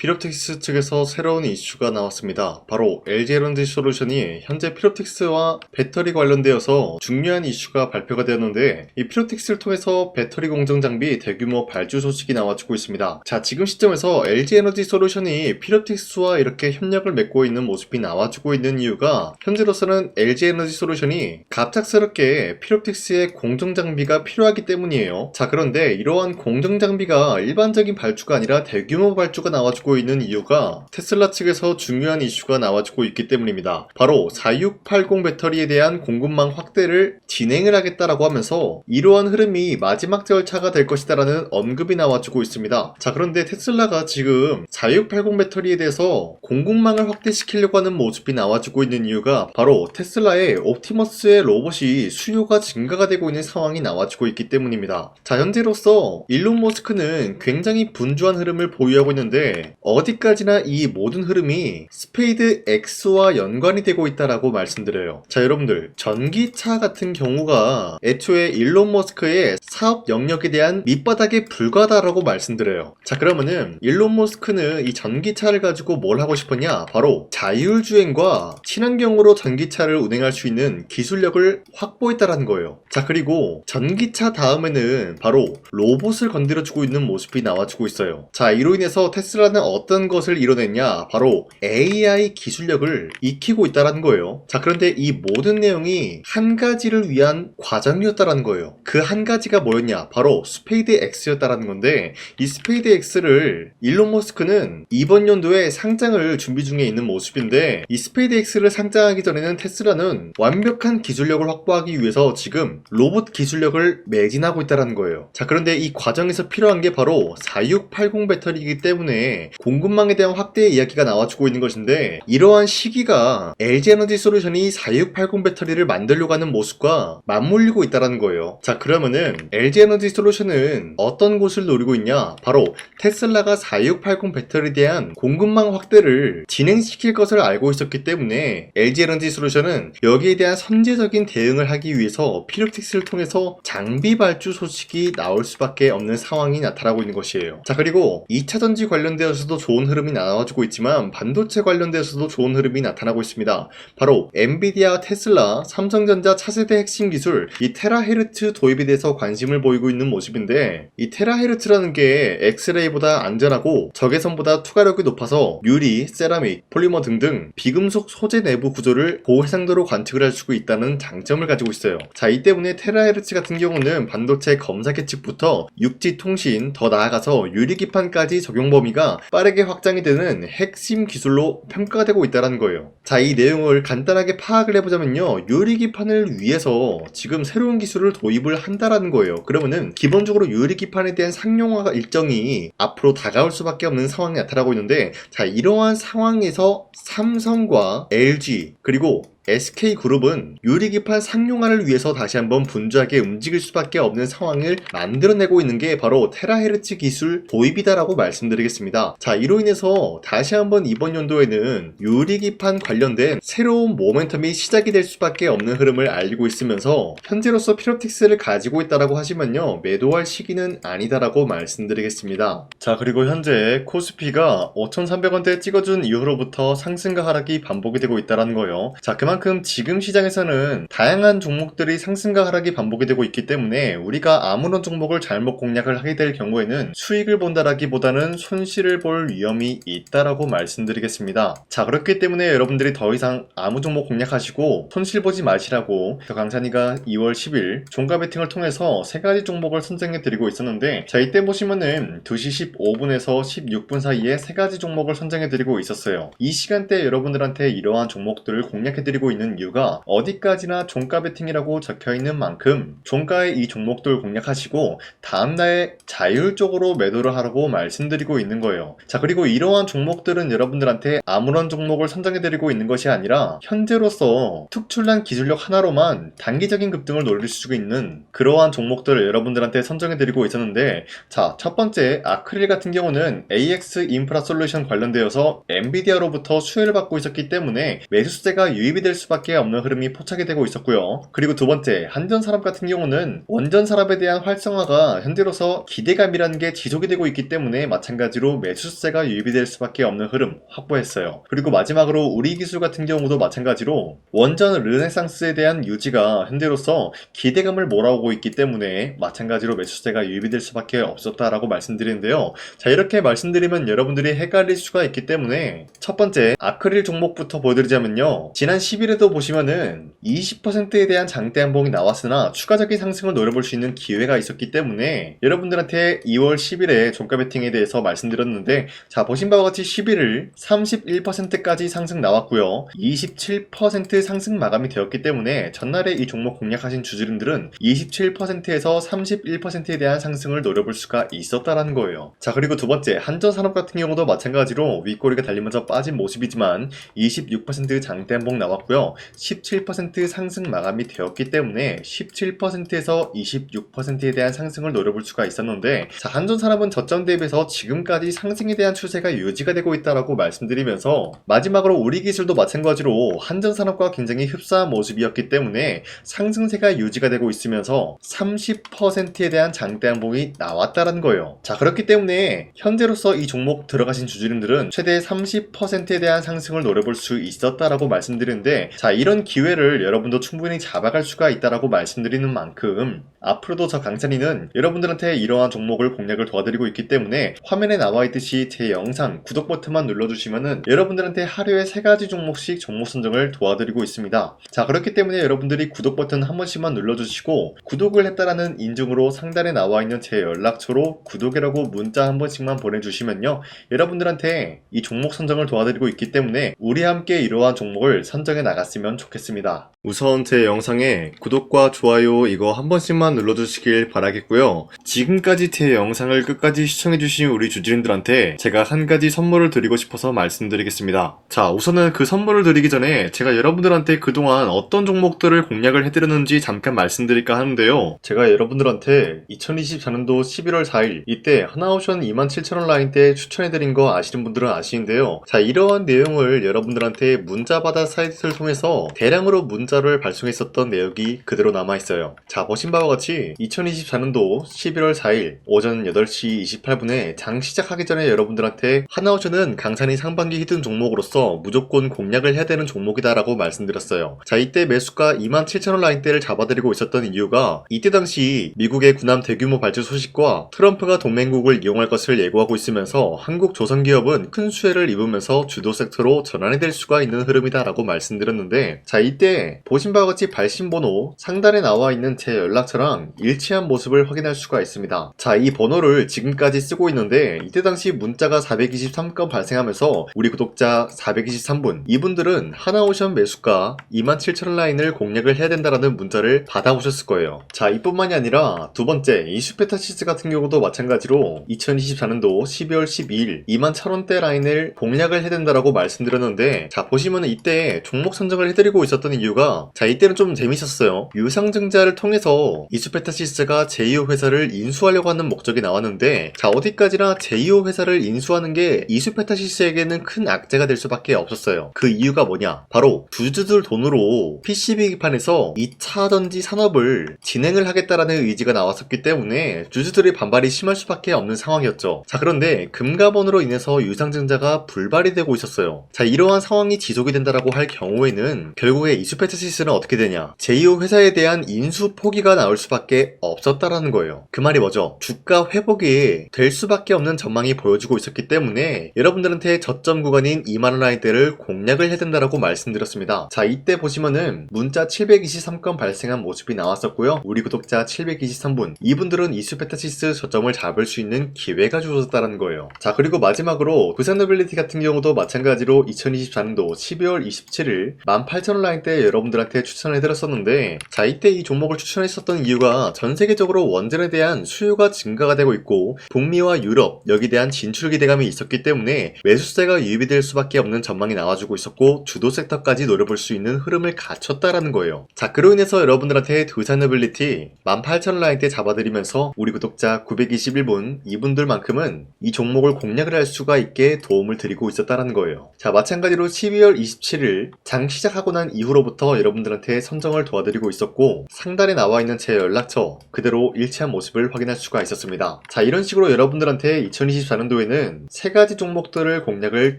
피롭틱스 측에서 새로운 이슈가 나왔습니다. 바로 LG에너지솔루션이 현재 피롭틱스와 배터리 관련되어서 중요한 이슈가 발표가 되었는데, 이 피롭틱스를 통해서 배터리 공정 장비 대규모 발주 소식이 나와주고 있습니다. 자, 지금 시점에서 LG에너지솔루션이 피롭틱스와 이렇게 협력을 맺고 있는 모습이 나와주고 있는 이유가, 현재로서는 LG에너지솔루션이 갑작스럽게 피롭틱스의 공정 장비가 필요하기 때문이에요. 자, 그런데 이러한 공정 장비가 일반적인 발주가 아니라 대규모 발주가 나와주고 있는 이유가 테슬라 측에서 중요한 이슈가 나와주고 있기 때문입니다. 바로 4680 배터리에 대한 공급망 확대를 진행을 하겠다라고 하면서 이러한 흐름이 마지막 절차가 될 것이다라는 언급이 나와주고 있습니다. 자, 그런데 테슬라가 지금 4680 배터리에 대해서 공급망을 확대시키려고 하는 모습이 나와주고 있는 이유가 바로 테슬라의 옵티머스의 로봇이 수요가 증가가 되고 있는 상황이 나와주고 있기 때문입니다. 자, 현재로서 일론 머스크는 굉장히 분주한 흐름을 보유하고 있는데, 어디까지나 이 모든 흐름이 스페이드 X와 연관이 되고 있다라고 말씀드려요. 자, 여러분들, 전기차 같은 경우가 애초에 일론 머스크의 사업 영역에 대한 밑바닥에 불과하다라고 말씀드려요. 자, 그러면은 일론 머스크는 이 전기차를 가지고 뭘 하고 싶었냐? 바로 자율주행과 친환경으로 전기차를 운행할 수 있는 기술력을 확보했다라는 거예요. 자, 그리고 전기차 다음에는 바로 로봇을 건드려주고 있는 모습이 나와주고 있어요. 자, 이로 인해서 테슬라는 어떤 것을 이뤄냈냐? 바로 AI 기술력을 익히고 있다는 거예요. 자, 그런데 이 모든 내용이 한 가지를 위한 과정이었다는 거예요. 그 한 가지가 뭐였냐? 바로 스페이드 X였다는 건데, 이 스페이드 X를 일론 머스크는 이번 연도에 상장을 준비 중에 있는 모습인데, 이 스페이드 X를 상장하기 전에는 테슬라는 완벽한 기술력을 확보하기 위해서 지금 로봇 기술력을 매진하고 있다는 거예요. 자, 그런데 이 과정에서 필요한 게 바로 4680 배터리이기 때문에 공급망에 대한 확대의 이야기가 나와주고 있는 것인데, 이러한 시기가 LG에너지솔루션이 4680 배터리를 만들려고 하는 모습과 맞물리고 있다는 거예요. 자, 그러면은 LG에너지솔루션은 어떤 곳을 노리고 있냐? 바로 테슬라가 4680 배터리에 대한 공급망 확대를 진행시킬 것을 알고 있었기 때문에 LG에너지솔루션은 여기에 대한 선제적인 대응을 하기 위해서 피롭틱스를 통해서 장비 발주 소식이 나올 수밖에 없는 상황이 나타나고 있는 것이에요. 자, 그리고 2차전지 관련되어서도 좋은 흐름이 나와주고 있지만 반도체 관련되어서도 좋은 흐름이 나타나고 있습니다. 바로 엔비디아, 테슬라, 삼성전자 차세대 핵심 기술 이 테라헤르츠 도입에 대해서 관심을 보이고 있는 모습인데, 이 테라헤르츠라는 게 엑스레이보다 안전하고 적외선보다 투과력이 높아서 유리, 세라믹, 폴리머 등등 비금속 소재 내부 구조를 고해상도로 관측을 할 수 있다는 장점을 가지고 있어요. 자, 이 때문에 테라헤르츠 같은 경우는 반도체 검사 계측부터 육지 통신, 더 나아가서 유리기판까지 적용 범위가 빠르게 확장이 되는 핵심 기술로 평가가 되고 있다는 거예요. 자, 이 내용을 간단하게 파악을 해보자면요, 유리기판을 위해서 지금 새로운 기술을 도입을 한다라는 거예요. 그러면은 기본적으로 유리기판에 대한 상용화 일정이 앞으로 다가올 수밖에 없는 상황이 나타나고 있는데, 자, 이러한 상황에서 삼성과 LG 그리고 SK그룹은 유리기판 상용화를 위해서 다시 한번 분주하게 움직일 수밖에 없는 상황을 만들어내고 있는 게 바로 테라헤르츠 기술 도입이다라고 말씀드리겠습니다. 자, 이로 인해서 다시 한번 이번 연도에는 유리기판 관련된 새로운 모멘텀이 시작이 될 수밖에 없는 흐름을 알리고 있으면서, 현재로서 피롭틱스를 가지고 있다라고 하시면요, 매도할 시기는 아니다라고 말씀드리겠습니다. 자, 그리고 현재 코스피가 5,300원대 찍어준 이후로부터 상승과 하락이 반복이 되고 있다는 거예요. 자, 그만큼 지금 시장에서는 다양한 종목들이 상승과 하락이 반복이 되고 있기 때문에 우리가 아무런 종목을 잘못 공략을 하게 될 경우에는 수익을 본다라기보다는 손실을 볼 위험이 있다라고 말씀드리겠습니다. 자, 그렇기 때문에 여러분들이 더 이상 아무 종목 공략하시고 손실 보지 마시라고 강산이가 2월 10일 종가 베팅을 통해서 3가지 종목을 선정해 드리고 있었는데, 자, 이때 보시면은 2시 15분에서 16분 사이에 3가지 종목을 선정해 드리고 있었어요. 이 시간대 여러분들한테 이러한 종목들을 공략해 드리고 있는 이유가, 어디까지나 종가 베팅이라고 적혀있는 만큼 종가의 이 종목들 공략하시고 다음날에 자율적으로 매도를 하라고 말씀드리고 있는 거예요. 자, 그리고 이러한 종목들은 여러분들한테 아무런 종목을 선정해드리고 있는 것이 아니라 현재로서 특출난 기술력 하나로만 단기적인 급등을 노릴 수 있는 그러한 종목들을 여러분들한테 선정해드리고 있었는데, 자, 첫 번째 아크릴 같은 경우는 AX 인프라 솔루션 관련되어서 엔비디아로부터 수혜를 받고 있었기 때문에 매수세가 유입이 될 될 수밖에 없는 흐름이 포착이 되고 있었고요. 그리고 두 번째, 한전산업 같은 경우는 원전산업에 대한 활성화가 현재로서 기대감이라는 게 지속이 되고 있기 때문에 마찬가지로 매수세가 유입이 될 수밖에 없는 흐름 확보했어요. 그리고 마지막으로 우리기술 같은 경우도 마찬가지로 원전 르네상스에 대한 유지가 현재로서 기대감을 몰아오고 있기 때문에 마찬가지로 매수세가 유입이 될 수밖에 없었다라고 말씀드리는데요. 자, 이렇게 말씀드리면 여러분들이 헷갈릴 수가 있기 때문에 첫 번째 아크릴 종목부터 보여드리자면요. 지난 10일에도 보시면은 20%에 대한 장대 한봉이 나왔으나 추가적인 상승을 노려볼 수 있는 기회가 있었기 때문에 여러분들한테 2월 10일에 종가 베팅에 대해서 말씀드렸는데, 자, 보신 바와 같이 10일을 31%까지 상승 나왔고요. 27% 상승 마감이 되었기 때문에 전날에 이 종목 공략하신 주주님들은 27%에서 31%에 대한 상승을 노려볼 수가 있었다라는 거예요. 자, 그리고 두 번째 한전산업 같은 경우도 마찬가지로 윗꼬리가 달리면서 빠진 모습이지만 26% 장대 한봉 나왔고요. 17% 상승 마감이 되었기 때문에 17%에서 26%에 대한 상승을 노려볼 수가 있었는데, 자, 한전산업은 저점 대비해서 지금까지 상승에 대한 추세가 유지가 되고 있다라고 말씀드리면서 마지막으로 우리기술도 마찬가지로 한전산업과 굉장히 흡사한 모습이었기 때문에 상승세가 유지가 되고 있으면서 30%에 대한 장대 한봉이 나왔다라는 거예요. 자, 그렇기 때문에 현재로서 이 종목 들어가신 주주님들은 최대 30%에 대한 상승을 노려볼 수 있었다라고 말씀드리는데, 자, 이런 기회를 여러분도 충분히 잡아갈 수가 있다라고 말씀드리는 만큼 앞으로도 저 강찬이는 여러분들한테 이러한 종목을 공략을 도와드리고 있기 때문에 화면에 나와 있듯이 제 영상 구독 버튼만 눌러주시면은 여러분들한테 하루에 3가지 종목씩 종목 선정을 도와드리고 있습니다. 자, 그렇기 때문에 여러분들이 구독 버튼 한 번씩만 눌러주시고 구독을 했다라는 인증으로 상단에 나와 있는 제 연락처로 구독이라고 문자 한 번씩만 보내주시면요, 여러분들한테 이 종목 선정을 도와드리고 있기 때문에 우리 함께 이러한 종목을 선정해 나갔으면 좋겠습니다. 우선 제 영상에 구독과 좋아요 이거 한 번씩만 눌러주시길 바라겠고요. 지금까지 제 영상을 끝까지 시청해주신 우리 주주님들한테 제가 한 가지 선물을 드리고 싶어서 말씀드리겠습니다. 자, 우선은 그 선물을 드리기 전에 제가 여러분들한테 그동안 어떤 종목들을 공략을 해드렸는지 잠깐 말씀드릴까 하는데요. 제가 여러분들한테 2024년도 11월 4일 이때 하나오션 27,000원 라인 때 추천해드린 거 아시는 분들은 아시는데요. 자, 이러한 내용을 여러분들한테 문자받아 사이트를 통해서 대량으로 문자를 발송했었던 내역이 그대로 남아있어요. 자, 보신 바와 같이 2024년도 11월 4일 오전 8시 28분에 장 시작하기 전에 여러분들한테 하나오션은 강산이 상반기 히든 종목으로서 무조건 공략을 해야 되는 종목이다 라고 말씀드렸어요. 자, 이때 매수가 27,000원 라인대를 잡아드리고 있었던 이유가 이때 당시 미국의 군함 대규모 발주 소식과 트럼프가 동맹국을 이용할 것을 예고하고 있으면서 한국 조선기업은 큰 수혜를 입으면서 주도 섹터로 전환이 될 수가 있는 흐름이다 라고 말씀드렸는데, 자, 이때 보신 바와 같이 발신번호 상단에 나와 있는 제 연락처랑 일치한 모습을 확인할 수가 있습니다. 자, 이 번호를 지금까지 쓰고 있는데 이때 당시 문자가 423건 발생하면서 우리 구독자 423분 이분들은 하나오션 매수가 27,000원 라인을 공략을 해야 된다라는 문자를 받아오셨을 거예요. 자, 이뿐만이 아니라 두 번째 이슈페타시스 같은 경우도 마찬가지로 2024년도 12월 12일 21,000원대 라인을 공략을 해야 된다라고 말씀드렸는데, 자, 보시면은 이때 종목 선정을 해드리고 있었던 이유가, 자, 이때는 좀 재밌었어요. 유상증자를 통해서 이슈페타시스가 제2호 회사를 인수하려고 하는 목적이 나왔는데, 자, 어디까지나 제2호 회사를 인수하는 게 이슈페타시스에게는 큰 악재가 될 수밖에 없었어요. 그 이유가 뭐냐? 바로 주주들 돈으로 PCB기판에서 2차전지 산업을 진행을 하겠다라는 의지가 나왔었기 때문에 주주들의 반발이 심할 수밖에 없는 상황이었죠. 자, 그런데 금가번으로 인해서 유상증자가 불발이 되고 있었어요. 자, 이러한 상황이 지속이 된다라고 할 경우에는 결국에 이슈페타시스는 어떻게 되냐? 제2호 회사에 대한 인수 포기가 나올 수밖에 없었다라는 거예요. 그 말이 뭐죠? 주가 회복이 될 수밖에 없는 전망이 보여지고 있었기 때문에 여러분들한테 저점 구간인 2만원 라인대를 공략을 해야 된다라고 말씀드렸습니다. 자, 이때 보시면은 문자 723건 발생한 모습이 나왔었고요. 우리 구독자 723분 이분들은 이슈페타시스 저점을 잡을 수 있는 기회가 주어졌다는 거예요. 자, 그리고 마지막으로 부산노빌리티 같은 경우도 마찬가지로 2024년도 12월 27일 18,000원 라인대 여러분들한테 추천해드렸었는데, 자, 이때 이 종목을 추천했었던 이유가 전 세계적으로 원전에 대한 수요가 증가가 되고 있고 북미와 유럽 여기에 대한 진출 기대감이 있었기 때문에 매수세가 유입이 될 수밖에 없는 전망이 나와주고 있었고 주도 섹터까지 노려볼 수 있는 흐름을 갖췄다라는 거예요. 자, 그로 인해서 여러분들한테 두산노빌리티 18,000원 라인대 잡아드리면서 우리 구독자 921분 이분들만큼은 이 종목을 공략을 할 수가 있게 도움을 드리고 있었다라는 거예요. 자, 마찬가지로 12월 27일 장 시작하고 난 이후로부터 여러분들한테 선정을 도와드리고 있었고 상단에 나와 있는 제 연락처 그대로 일치한 모습을 확인할 수가 있었습니다. 자, 이런 식으로 여러분들한테 2024년도에는 세 가지 종목들을 공략을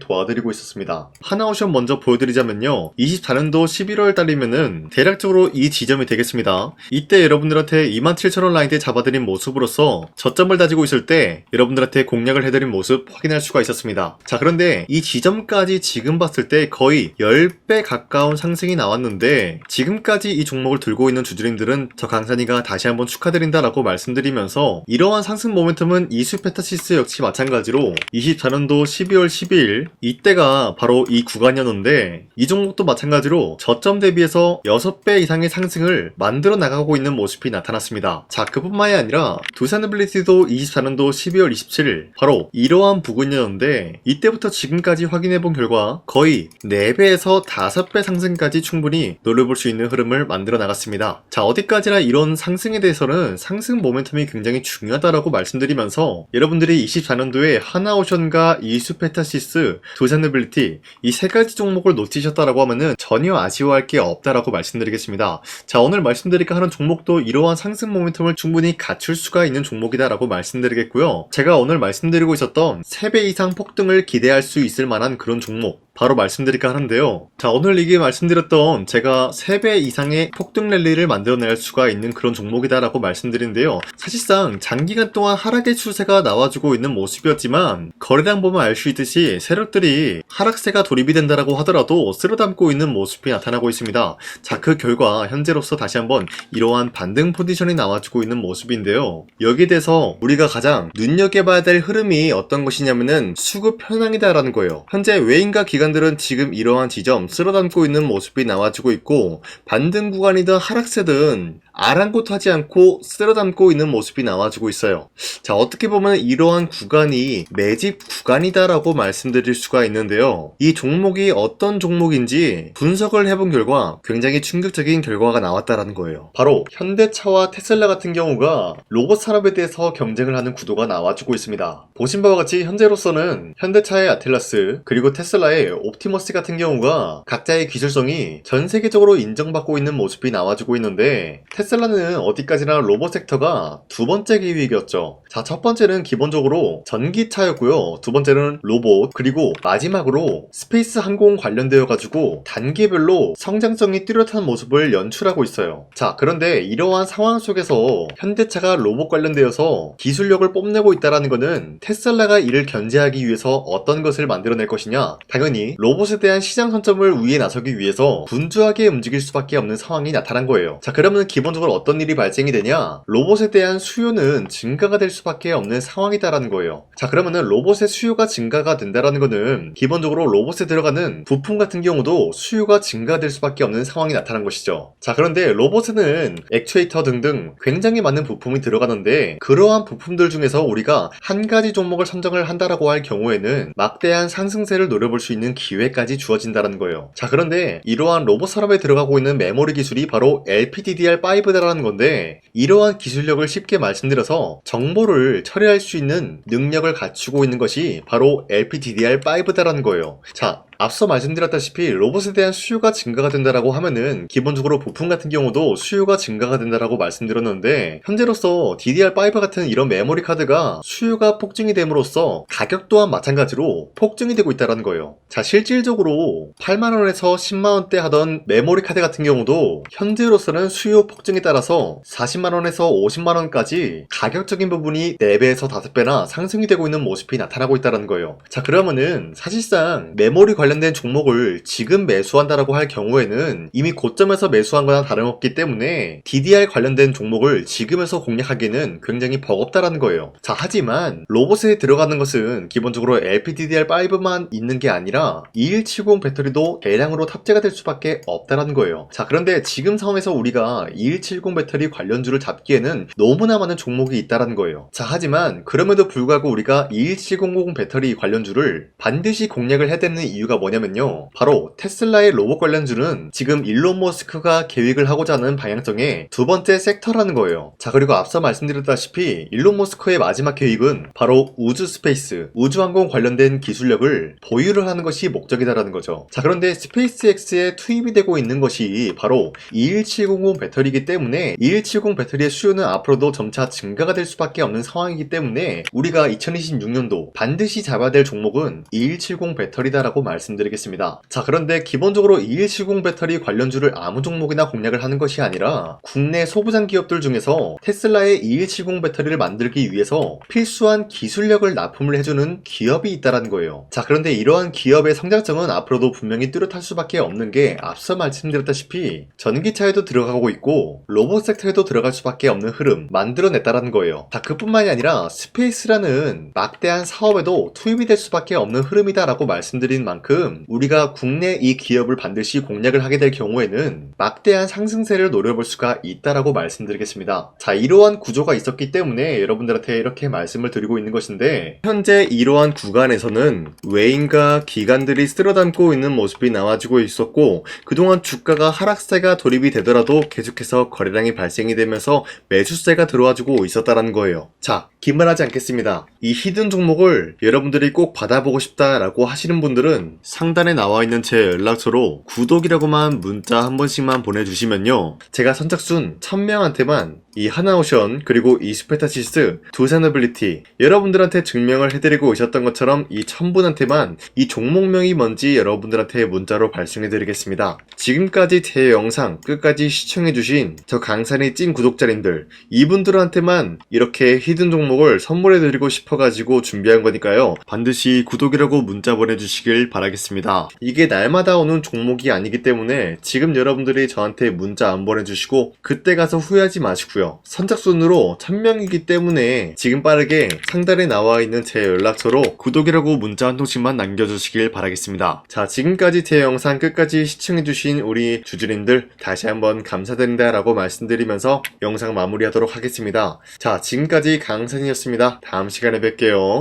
도와드리고 있었습니다. 하나오션 먼저 보여드리자면요, 24년도 11월 달이면은 대략적으로 이 지점이 되겠습니다. 이때 여러분들한테 27,000원 라인대 잡아드린 모습으로서 저점을 다지고 있을 때 여러분들한테 공략을 해드린 모습 확인할 수가 있었습니다. 자, 그런데 이 지점까지 지금 봤을 때 거의 10배 가까운 상승이 나왔는데 지금까지 이 종목을 들고 있는 주주님들은 저 강산이가 다시 한번 축하드린다라고 말씀드리면서 이러한 상승 모멘텀은 이수페타시스 역시 마찬가지로 24년도 12월 12일 이때가 바로 이 구간이었는데 이 종목도 마찬가지로 저점 대비해서 6배 이상의 상승을 만들어 나가고 있는 모습이 나타났습니다. 자, 그뿐만이 아니라 두산에빌리티도 24년도 12월 27일 바로 이러한 부근이었는데 이때부터 지금까지 확인해본 결과 거의 4배에서 5배 상승까지 충분히 노려볼 수 있는 흐름을 만들어 나갔습니다. 자, 어디까지나 이런 상승에 대해서는 상승 모멘텀이 굉장히 중요하다라고 말씀드리면서 여러분들이 24년도에 하나오션과 이수페타시스, 두산에빌리티 이 세 가지 종목을 놓치셨다라고 하면은 전혀 아쉬워할 게 없다라고 말씀드리겠습니다. 자, 오늘 말씀드릴까 하는 종목도 이러한 상승 모멘텀을 충분히 갖출 수가 있는 종목이다라고 말씀드리겠고요. 제가 오늘 말씀드리고 있었던 3배 이상 폭등을 기대할 수 있을 만한 그런 종목 바로 말씀드릴까 하는데요. 자, 오늘 이게 말씀드렸던 제가 3배 이상의 폭등 랠리를 만들어낼 수가 있는 그런 종목이다라고 말씀드린데요. 사실상 장기간 동안 하락의 추세가 나와주고 있는 모습이었지만 거래량 보면 알 수 있듯이 세력들이 하락세가 돌입이 된다라고 하더라도 쓸어담고 있는 모습이 나타나고 있습니다. 자, 그 결과 현재로서 다시 한번 이러한 반등 포지션이 나와주고 있는 모습인데요. 여기에 대해서 우리가 가장 눈여겨봐야 될 흐름이 어떤 것이냐면은 수급 현황이다라는 거예요. 현재 외인과 기관들은 지금 이러한 지점 쓸어담고 있는 모습이 나와주고 있고 반등 구간이든 하락세든 아랑곳하지 않고 쓸어담고 있는 모습이 나와주고 있어요. 자, 어떻게 보면 이러한 구간이 매집 구간이다라고 말씀드릴 수가 있는데요. 이 종목이 어떤 종목인지 분석을 해본 결과 굉장히 충격적인 결과가 나왔다라는 거예요. 바로 현대차와 테슬라 같은 경우가 로봇 산업에 대해서 경쟁을 하는 구도가 나와주고 있습니다. 보신 바와 같이 현재로서는 현대차의 아틀라스 그리고 테슬라의 옵티머스 같은 경우가 각자의 기술성이 전 세계적으로 인정받고 있는 모습이 나와주고 있는데 테슬라는 어디까지나 로봇 섹터가 두 번째 기획이었죠. 자, 첫 번째는 기본적으로 전기차였고요. 두 번째는 로봇, 그리고 마지막으로 스페이스 항공 관련되어 가지고 단계별로 성장성이 뚜렷한 모습을 연출하고 있어요. 자, 그런데 이러한 상황 속에서 현대차가 로봇 관련되어서 기술력을 뽐내고 있다는 것은 테슬라가 이를 견제하기 위해서 어떤 것을 만들어낼 것이냐, 당연히 로봇에 대한 시장 선점을 위해 나서기 위해서 분주하게 움직일 수밖에 없는 상황이 나타난 거예요. 자, 그러면 기본적으로 어떤 일이 발생이 되냐, 로봇에 대한 수요는 증가가 될 수밖에 없는 상황이다라는 거예요. 자, 그러면은 로봇의 수요가 증가가 된다라는 거는 기본적으로 로봇에 들어가는 부품 같은 경우도 수요가 증가될 수밖에 없는 상황이 나타난 것이죠. 자, 그런데 로봇에는 액추에이터 등등 굉장히 많은 부품이 들어가는데 그러한 부품들 중에서 우리가 한 가지 종목을 선정을 한다라고 할 경우에는 막대한 상승세를 노려볼 수 있는 기회까지 주어진다는 거예요. 자, 그런데 이러한 로봇 산업에 들어가고 있는 메모리 기술이 바로 LPDDR5다라는 건데 이러한 기술력을 쉽게 말씀드려서 정보를 처리할 수 있는 능력을 갖추고 있는 것이 바로 LPDDR5다라는 거예요. 자, 앞서 말씀드렸다시피 로봇에 대한 수요가 증가가 된다라고 하면은 기본적으로 부품 같은 경우도 수요가 증가가 된다라고 말씀드렸는데 현재로서 DDR5 같은 이런 메모리 카드가 수요가 폭증이 됨으로써 가격 또한 마찬가지로 폭증이 되고 있다는 거예요. 자, 실질적으로 8만원에서 10만원대 하던 메모리 카드 같은 경우도 현재로서는 수요 폭증에 따라서 40만원에서 50만원까지 가격적인 부분이 4배에서 5배나 상승이 되고 있는 모습이 나타나고 있다는 거예요. 자, 그러면은 사실상 메모리 관련된 종목을 지금 매수한다라고 할 경우에는 이미 고점에서 매수한 거나 다름없기 때문에 DDR 관련된 종목을 지금에서 공략하기는 굉장히 버겁다라는 거예요. 자, 하지만 로봇에 들어가는 것은 기본적으로 LPDDR5만 있는 게 아니라 2170 배터리도 대량으로 탑재가 될 수밖에 없다라는 거예요. 자, 그런데 지금 상황에서 우리가 2170 배터리 관련주를 잡기에는 너무나 많은 종목이 있다라는 거예요. 자, 하지만 그럼에도 불구하고 우리가 21700 배터리 관련주를 반드시 공략을 해야 되는 이유가 뭐냐면요. 바로 테슬라의 로봇 관련주는 지금 일론 머스크가 계획을 하고자 하는 방향성의 두 번째 섹터라는 거예요. 자, 그리고 앞서 말씀드렸다시피 일론 머스크의 마지막 계획은 바로 우주 스페이스, 우주항공 관련된 기술력을 보유를 하는 것이 목적이다라는 거죠. 자, 그런데 스페이스X에 투입이 되고 있는 것이 바로 21700 배터리이기 때문에 2170 배터리의 수요는 앞으로도 점차 증가가 될 수밖에 없는 상황이기 때문에 우리가 2026년도 반드시 잡아야 될 종목은 2170 배터리다라고 말씀드리겠습니다. 자, 그런데 기본적으로 2170 배터리 관련주를 아무 종목이나 공략을 하는 것이 아니라 국내 소부장 기업들 중에서 테슬라의 2170 배터리를 만들기 위해서 필수한 기술력을 납품을 해주는 기업이 있다라는 거예요. 자, 그런데 이러한 기업의 성장성은 앞으로도 분명히 뚜렷할 수밖에 없는 게 앞서 말씀드렸다시피 전기차에도 들어가고 있고 로봇 섹터에도 들어갈 수밖에 없는 흐름 만들어냈다라는 거예요. 자, 그뿐만이 아니라 스페이스라는 막대한 사업에도 투입이 될 수밖에 없는 흐름이다라고 말씀드린 만큼 우리가 국내 이 기업을 반드시 공략을 하게 될 경우에는 막대한 상승세를 노려볼 수가 있다라고 말씀드리겠습니다. 자, 이러한 구조가 있었기 때문에 여러분들한테 이렇게 말씀을 드리고 있는 것인데 현재 이러한 구간에서는 외인과 기관들이 쓸어담고 있는 모습이 나와지고 있었고 그동안 주가가 하락세가 돌입이 되더라도 계속해서 거래량이 발생이 되면서 매수세가 들어와주고 있었다라는 거예요. 자, 기만하지 않겠습니다. 이 히든 종목을 여러분들이 꼭 받아보고 싶다라고 하시는 분들은 상단에 나와 있는 제 연락처로 구독이라고만 문자 한 번씩만 보내주시면요. 제가 선착순 1000명한테만 이 하나오션 그리고 이 스페타시스 두산어빌리티 여러분들한테 증명을 해드리고 있었던 것처럼 이 1000분한테만 이 종목명이 뭔지 여러분들한테 문자로 발송해드리겠습니다. 지금까지 제 영상 끝까지 시청해주신 저 강산의 찐 구독자님들 이분들한테만 이렇게 히든 종목을 선물해드리고 싶어가지고 준비한 거니까요. 반드시 구독이라고 문자 보내주시길 바라겠습니다. 이게 날마다 오는 종목이 아니기 때문에 지금 여러분들이 저한테 문자 안 보내주시고 그때 가서 후회하지 마시고요. 선착순으로 1000명이기 때문에 지금 빠르게 상단에 나와 있는 제 연락처로 구독이라고 문자 한 통씩만 남겨주시길 바라겠습니다. 자, 지금까지 제 영상 끝까지 시청해주신 우리 주주님들 다시 한번 감사드린다 라고 말씀드리면서 영상 마무리하도록 하겠습니다. 자, 지금까지 강산이었습니다. 다음 시간에 뵐게요.